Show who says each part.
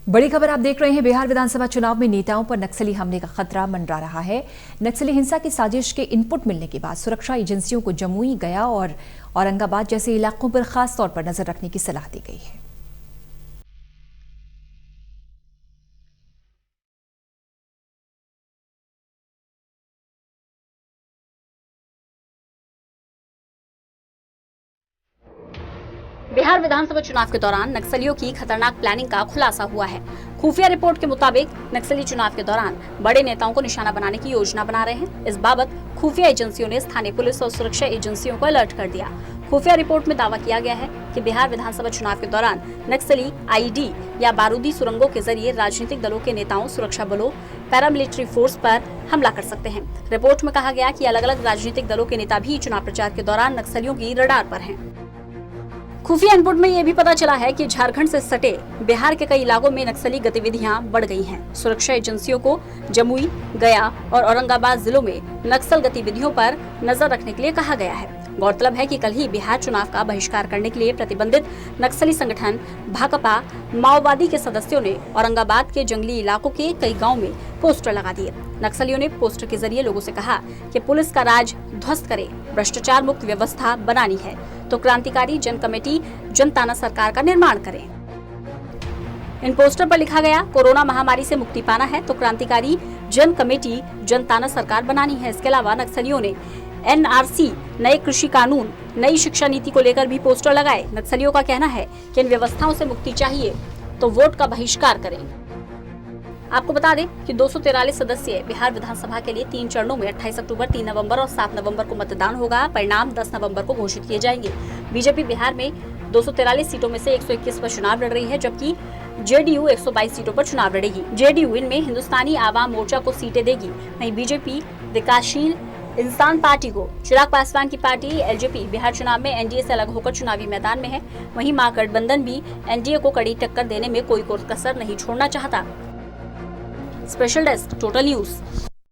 Speaker 1: बड़ी खबर आप देख रहे हैं। बिहार विधानसभा चुनाव में नेताओं पर नक्सली हमले का खतरा मंडरा रहा है। नक्सली हिंसा की साजिश के इनपुट मिलने के बाद सुरक्षा एजेंसियों को जमुई, गया और औरंगाबाद जैसे इलाकों पर खास तौर पर नजर रखने की सलाह दी गई है।
Speaker 2: बिहार विधानसभा चुनाव के दौरान नक्सलियों की खतरनाक प्लानिंग का खुलासा हुआ है। खुफिया रिपोर्ट के मुताबिक नक्सली चुनाव के दौरान बड़े नेताओं को निशाना बनाने की योजना बना रहे हैं। इस बाबत खुफिया एजेंसियों ने स्थानीय पुलिस और सुरक्षा एजेंसियों को अलर्ट कर दिया। खुफिया रिपोर्ट में दावा किया गया है कि बिहार विधानसभा चुनाव के दौरान नक्सली आईडी या बारूदी सुरंगों के जरिए राजनीतिक दलों के नेताओं, सुरक्षा बलों, पैरामिलिट्री फोर्स पर हमला कर सकते हैं। रिपोर्ट में कहा गया कि अलग अलग राजनीतिक दलों के नेता भी चुनाव प्रचार के दौरान नक्सलियों की रडार पर हैं। खुफिया इनपुट में यह भी पता चला है कि झारखंड से सटे बिहार के कई इलाकों में नक्सली गतिविधियां बढ़ गई हैं। सुरक्षा एजेंसियों को जमुई, गया और औरंगाबाद जिलों में नक्सल गतिविधियों पर नजर रखने के लिए कहा गया है। गौरतलब है कि कल ही बिहार चुनाव का बहिष्कार करने के लिए प्रतिबंधित नक्सली संगठन भाकपा माओवादी के सदस्यों ने औरंगाबाद के जंगली इलाकों के कई गाँव में पोस्टर लगा दिए। नक्सलियों ने पोस्टर के जरिए लोगों से कहा कि पुलिस का राज ध्वस्त करे, भ्रष्टाचार मुक्त व्यवस्था बनानी है तो क्रांतिकारी जन कमेटी जनताना सरकार का निर्माण करें। इन पोस्टर पर लिखा गया, कोरोना महामारी से मुक्ति पाना है तो क्रांतिकारी जन कमेटी जनताना सरकार बनानी है। इसके अलावा नक्सलियों ने एनआरसी, नए कृषि कानून, नई शिक्षा नीति को लेकर भी पोस्टर लगाए। नक्सलियों का कहना है कि इन व्यवस्थाओं से मुक्ति चाहिए तो वोट का बहिष्कार करें। आपको बता दें कि 243 सदस्यीय बिहार विधानसभा के लिए 3 चरणों में 28 अक्टूबर, 3 नवंबर और 7 नवंबर को मतदान होगा। परिणाम 10 नवंबर को घोषित किए जाएंगे। बीजेपी बिहार में 243 सीटों में से 121 पर चुनाव लड़ रही है, जबकि जेडीयू 122 सीटों पर चुनाव लड़ेगी। जेडीयू इनमें हिंदुस्तानी आवाम मोर्चा को सीटें देगी। वहीं बीजेपी विकासशील इंसान पार्टी को चिराग पासवान की पार्टी एलजेपी बिहार चुनाव में एनडीए से अलग होकर चुनावी मैदान में है। वहीं महागठबंधन भी एनडीए को कड़ी टक्कर देने में कोई कसर नहीं छोड़ना चाहता। Special desk, total news.